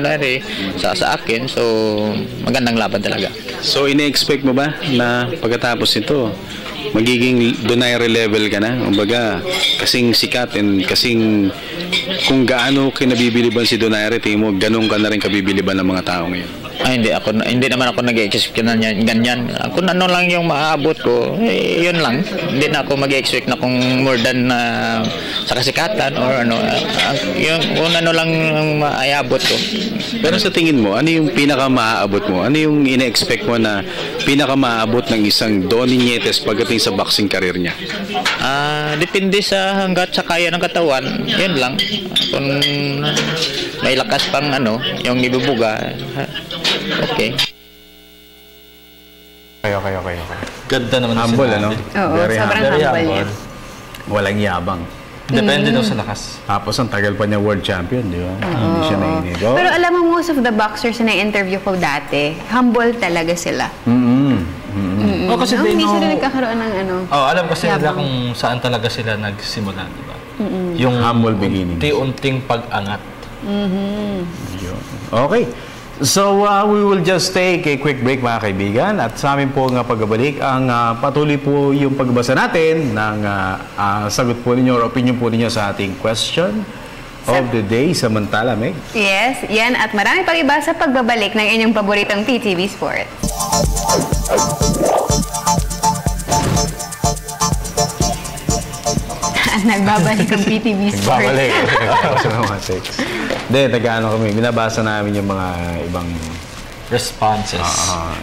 sa akin. So magandang laban talaga. So ine-expect mo ba na pagkatapos nito magiging Donaire level ka na? Kumbaga, kasing sikat and kasing kung gaano kinabibiliban si Donaire, tingin mo ganun ka na rin kabibiliban ng mga tao ngayon? Hindi naman ako nag-expect na ganyan. Kung ano lang yung maaabot ko, yun lang. Hindi na ako mag-expect na kung more than sa kasikatan or ano. Kung ano lang maaabot ko. Pero sa tingin mo, ano yung pinaka-maaabot mo? Ano yung ine-expect mo na pinaka-maaabot ng isang Donnie Nietes pagdating sa boxing career niya? Depende sa hanggat sa kaya ng katawan. Yun lang. Kung may lakas pang yung ibubuga, okay. Okay. Ganda naman. Humble, ano? Oo, sobrang humble niya. Walang yabang. Depende daw sa lakas. Tapos ang tagal pa niya world champion, di ba? Hindi siya nainigo. Pero alam mo, most of the boxers na interview ko dati, humble talaga sila. Kasi hindi sila nagkakaroon ng alam kasi nila kung saan talaga sila nagsimula, di ba? Yung humble beginning. Unti-unting pag-angat. Okay. So, we will just take a quick break, mga kaibigan. At sa amin po nga pagbabalik, ang patuloy po yung pagbasa natin ng sagot po ninyo or opinion po ninyo sa ating question of the day. Samantala, Meg. Yes, yan. At marami pang iba sa pagbabalik ng inyong paboritong PTV Sport. Nagbabalik ang PTV Sport. Nagbabalik. Hindi, nag-ano kami. Binabasa namin yung mga ibang responses.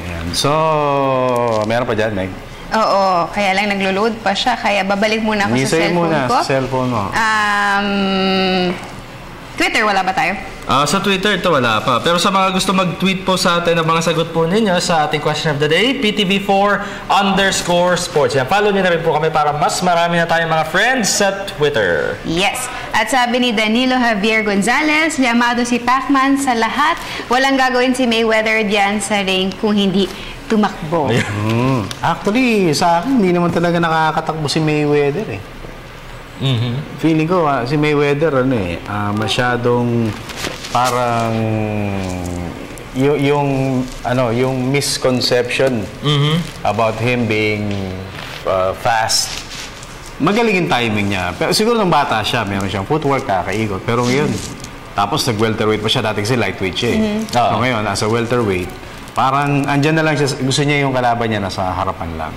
Yan. So, meron pa dyan, Meg? Oo, kaya lang naglo-load pa siya. Kaya babalik muna ako sa cellphone ko. Sa cellphone mo. Twitter, wala ba tayo? Sa Twitter, ito wala pa. Pero sa mga gusto mag-tweet po sa atin ng mga sagot po ninyo sa ating question of the day, PTV4_sports. Yan, follow nyo na rin po kami para mas marami na tayong mga friends sa Twitter. Yes. At sabi ni Danilo Javier Gonzalez, llamado si Pacman sa lahat. Walang gagawin si Mayweather diyan sa ring kung hindi tumakbo. Actually, sa akin, hindi naman talaga nakakatakbo si Mayweather eh. Feeling ko, si Mayweather, masyadong parang yung misconception about him being fast. Magaling yung timing niya. Pero siguro nung bata siya, meron siyang footwork, kakaikot. Pero ngayon, tapos nag-welterweight pa siya. Dati kasi lightweight siya eh. So ngayon, as a welterweight, parang andyan na lang siya. Gusto niya yung kalaban niya nasa harapan lang.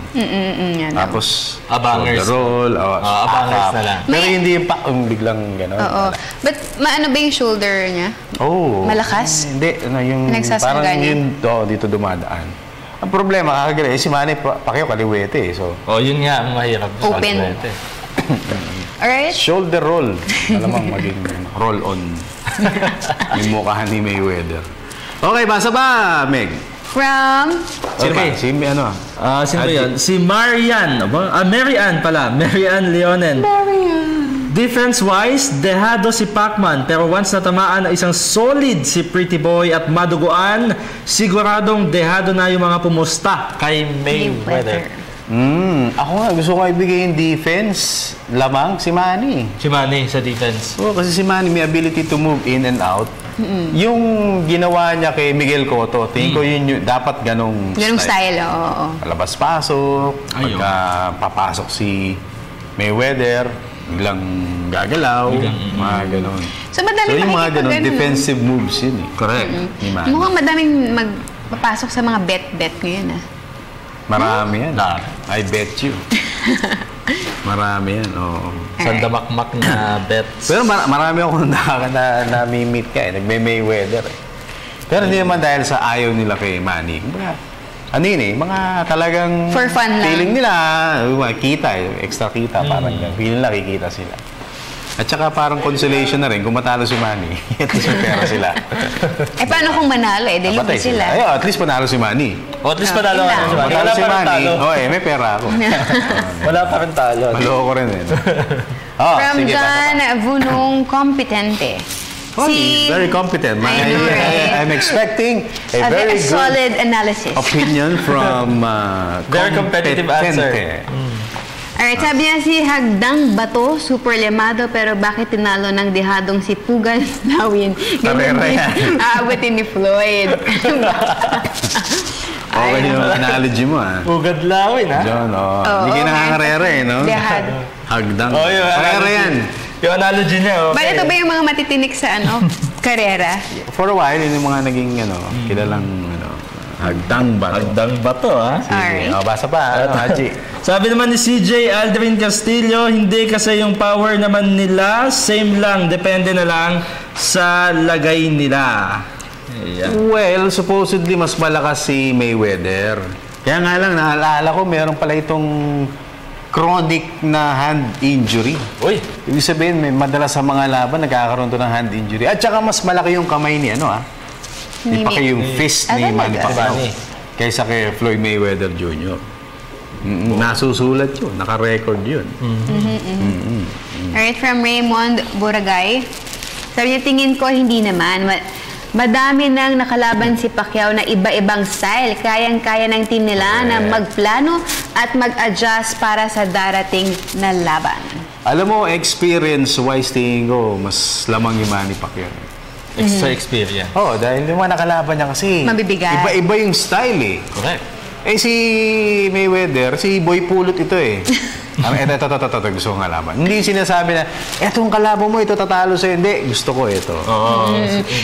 Tapos, abangers. Roll, abangers na lang. Pero hindi yung biglang gano'n. Oo. But maano ba yung shoulder niya? Malakas? Hindi. Parang yun, dito dumadaan. Ang problema, kakagaling, si Manny Pacquiao kaliwete. So, yun nga, ang mahirap. Open. Alright. Shoulder roll. Alamang maging roll on. Yung mukha ni Mayweather. Okay, basa ba, Meg? From? Sino ba? Si ano? Sino ba yun? Si Marian. Marian pala. Marian Leonen. Defense-wise, dehado si Pacman. Pero once natamaan na isang solid si Pretty Boy at maduguan, siguradong dehado na yung mga pumusta kay Mayweather. Ako nga, gusto ko ibigay yung defense. Lamang si Manny. Si Manny sa defense. Kasi si Manny may ability to move in and out. Yung ginawa niya kay Miguel Cotto, tingin ko yun dapat ganong style. Oo. Palabas-pasok, pagka papasok si Mayweather, biglang gagalaw, mga ganon. So, madaming yung mga ganon, defensive moves yun eh. Correct. Mukhang madaming magpapasok sa mga bet ngayon Marami yan. I bet you. Marami yan, oo. Sandamakmak na bets. Pero marami akong nami-meet ka nagme-Mayweather Pero hindi naman dahil sa ayaw nila kay Manny. Ano yun mga talagang for fun lang. Feeling nila, kita extra kita, parang feeling nila kikita sila. At saka parang consolation na rin kung matalo si Manny. At least may pera sila. Paano kung manalo? Delugi sila. At least panalo si Manny. At least panalo si Manny. Panalo si Manny. May pera ako. Wala pa rin talo. Maloko rin From John Vunong Competente. Very competent. I'm expecting a very good solid analysis. Opinion from very competitive answer. Alright, sabi niya si Hagdang Bato, super lemado, pero bakit tinalo ng dehadong si Pugan Lawin? Ganun din, aabutin ni Floyd. Okay yung analogy mo, Pugan Lawin, John, hindi ka nakakarera, no? Dehad. Hagdang. Karera yan. Yung analogy niya, Ba, ito ba yung mga matitinik sa, karera? For a while, yun yung mga naging, kilalang, Hagdang Bato. Hagdang Bato, Sige. Basa pa, Haji. Sabi naman ni CJ Aldrin Castillo, hindi kasi yung power naman nila, same lang, depende na lang sa lagay nila. Well, supposedly mas malakas si Mayweather. Kaya nga lang, naalala ko, meron pala itong chronic na hand injury. Ibig sabihin, madalas sa mga laban, nagkakaroon to ng hand injury. At saka mas malaki yung kamay ni Di pa kayo yung fist ni Manny Pacquiao kaysa kay Floyd Mayweather Jr. Nasusulat yun. Naka-record yun. Alright, from Raymond Buragay. Sabi niya, tingin ko hindi naman. Madami nang nakalaban si Pacquiao na iba-ibang style. Kayang-kaya ng team nila na magplano at mag-adjust para sa darating na laban. Alam mo, experience-wise, tingin ko, mas lamang yung Manny Pacquiao. Extra experience. Dahil yung mga nakalaban niya kasi mabibigat. Iba-iba yung style Correct. Si Mayweather, si Boy Pulot ito Ito, gusto kong kalaban. Hindi sinasabi na, etong kalaban mo, ito tatalo sa'yo. Hindi, gusto ko ito.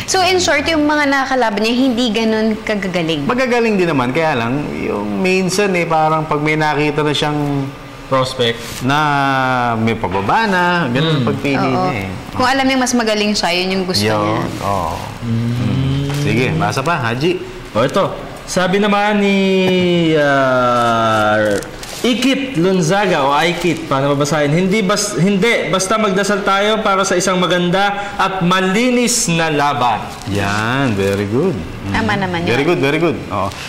So in short, yung mga nakakalaban niya, hindi ganun kagagaling? Magagaling din naman, kaya lang, yung minsan parang pag may nakita na siyang prospect na may pababa na, ganun ang pagpili niya Kung alam niya mas magaling siya, yun yung gusto niya. Sige, basa pa, Haji. Ito. Sabi naman ni Ikit Lunzaga o Aikit, paano babasahin? Hindi, basta magdasal tayo para sa isang maganda at malinis na laban. Yan, very good. Tama naman yun. Very good.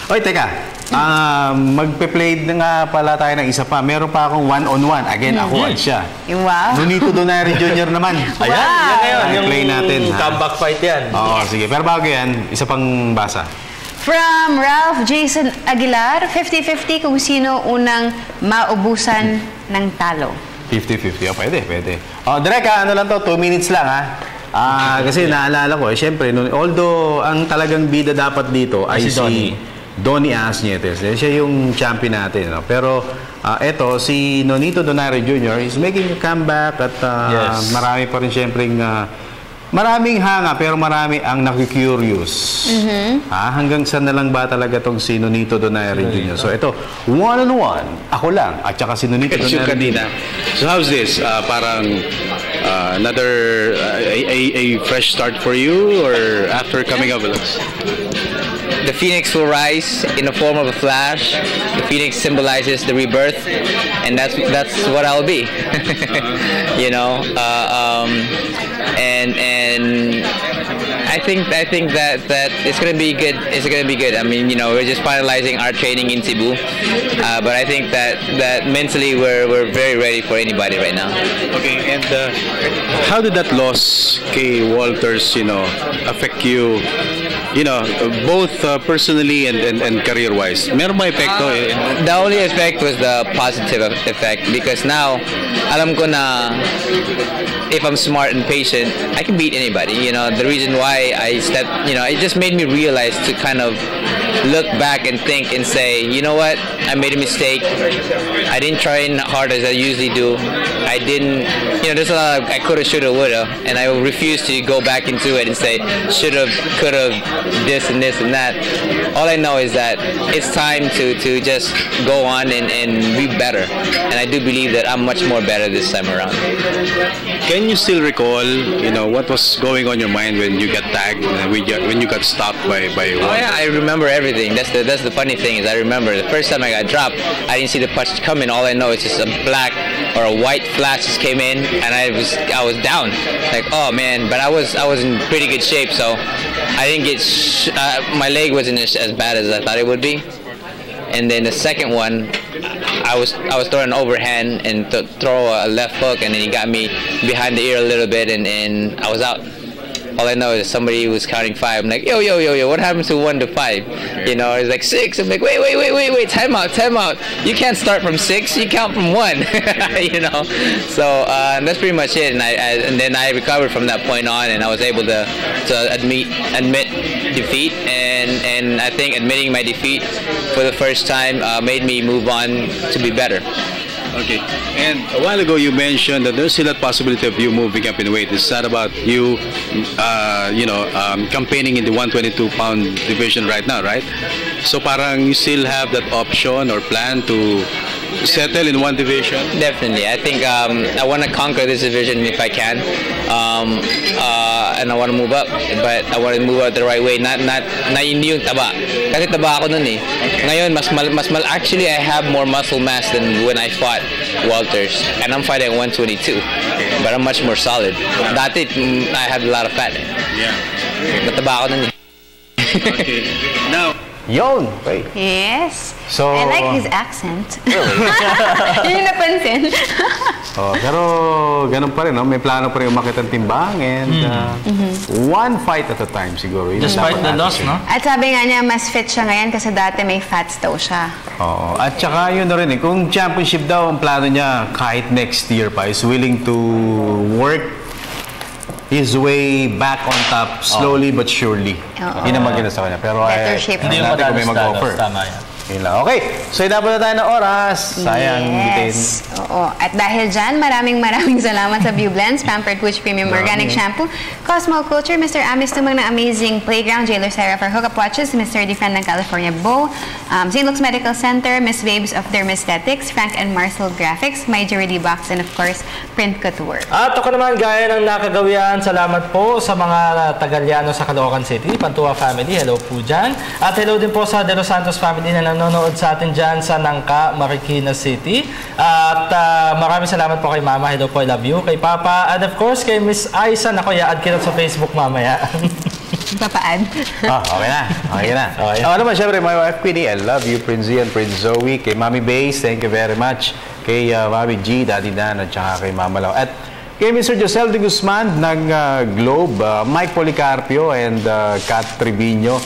Oy, teka. Magpe-play na nga pala tayo ng isa pa. Meron pa akong one-on-one. Again, ako at siya. Wow. Nonito Donaire Jr. naman. Ayan, yung play natin. Comeback fight yan. Sige. Pero bago yan, isa pang basa. From Ralph Jason Aguilar, 50-50 kung sino unang maubusan ng talo. 50-50. Pwede. Direk, ano lang to? 2 minutes lang, kasi naalala ko, syempre, although ang talagang bida dapat dito ay si Donnie Asnietes. Siya yung champion natin. Pero eto, si Nonito Donaire Jr. is making a comeback at marami pa rin syempre maraming hanga pero marami ang naku-curious. Hanggang saan na lang ba talaga tong si Nonito Donaire Jr. So ito, one-on-one, ako lang at saka si Nonito Donaire Jr. So how's this? Parang another a fresh start for you or after coming up with us? the phoenix will rise in the form of a flash. The phoenix symbolizes the rebirth, and that's what I'll be. You know, and I think that it's gonna be good. It's gonna be good. I mean, you know, we're just finalizing our training in Cebu, but I think that mentally we're very ready for anybody right now. Okay, and how did that loss, kay Walters, you know, affect you? You know, both personally and career-wise. Meron ba epekto? The only effect was the positive effect, because now alam ko na if I'm smart and patient, I can beat anybody. You know, the reason why I stepped, you know, it just made me realize to kind of look back and think and say, you know what, I made a mistake. I didn't try as hard as I usually do. I didn't, you know, there's a lot of I coulda, shoulda, woulda, and I refuse to go back into it and say shoulda, coulda, this and this and that. All I know is that it's time to just go on and be better, and I do believe that I'm much more better this time around. Can you still recall, you know, what was going on your mind when you got tagged, when you got stopped by Oh yeah, I remember everything. That's the funny thing is I remember the first time I got dropped, I didn't see the punch coming. All I know is just a black or a white flash just came in, and I was down. Like, oh man, but I was in pretty good shape, so I didn't get my leg wasn't as bad as I thought it would be. And then the second one, I was throwing an overhand and throw a left hook, and then he got me behind the ear a little bit, and I was out. All I know is somebody was counting 5. I'm like, yo, what happened to 1 to 5? You know, it's like 6. I'm like, wait, time out. You can't start from 6. You count from 1. You know, so that's pretty much it. And then I recovered from that point on, and I was able to admit defeat, and I think admitting my defeat for the first time made me move on to be better. Okay, and a while ago you mentioned that there's still a possibility of you moving up in weight. It's not about you, campaigning in the 122-pound division right now, right? So parang you still have that option or plan to settle in one division? Definitely. I think I want to conquer this division if I can, and I want to move up, but I want to move up the right way. Not hindi yung taba. Kasi taba ako nun eh. Ngayon actually I have more muscle mass than when I fought Walters, and I'm fighting at 122, but I'm much more solid. Dati I had a lot of fat. Yeah. Mataba ako nun eh. Okay. Now. Yon. Okay. Yes. So, I like his accent. Yun yung napansin. Pero ganun pa rin, no? May plano pa rin umakit ang timbang, and one fight at a time siguro. Despite the loss, no? At sabi nga niya, mas fit siya ngayon kasi dati may fats daw siya. Oo. At saka yun na rin eh, kung championship daw ang plano niya kahit next year pa, is willing to work his way back on top slowly but surely. Yun ang maganda sa kanya. Pero better shape. Hindi natin kung may mag-offer. Tama yan. Okay, so inabot na tayo ng oras. Sayang bitin. Oo. At dahil dyan, maraming salamat sa View Blends, Pampered Push Premium Organic Shampoo, Cosmo Culture, Mr. Amis Tumang ng Amazing Playground, J. Sarah for Hookup Watches, Mr. Defend ng California Bow, St. Luke's Medical Center, Miss Babes of Dermesthetics, Frank and Marcel Graphics, My Jewelry Box, and of course, Print Couture. At ako naman, gaya ng nakagawian, salamat po sa mga Tagaliano sa Caloocan City, Pantua Family, hello po dyan. At hello din po sa De Los Santos Family na nanonood sa atin dyan sa Nangka, Marikina City. At maraming salamat po kay Mama. Hello po, I love you. Kay Papa. And of course, kay Miss Aiza. Naku, i-add kita sa Facebook mamaya. Papa-add. Okay na. Ako naman, syempre, my wife, Queenie. I love you, Prince Z and Prince Zoe. Kay Mami Bass, thank you very much. Kay Mami G, Daddy Dan, at saka kay Mama Lau. At kay Mr. Josel de Guzman ng Globe, Mike Policarpio, and Kat Trevino.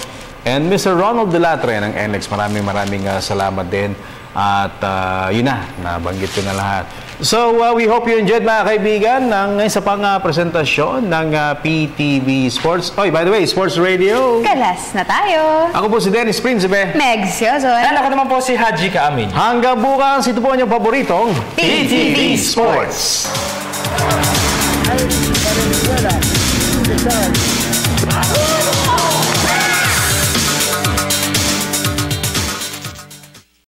And Mr. Ronald Delatre ng NLEX, maraming salamat din. At yun na, nabanggit ko na lahat. So, we hope you enjoyed, mga kaibigan, ng isa pang presentasyon ng PTV Sports. By the way, Sports Radio. Kalas na tayo. Ako po si Dennis Principe. Meg Siozon. And ako naman po si Haji Kaamin. Hanggang bukas, ito po ang inyong paboritong PTV Sports.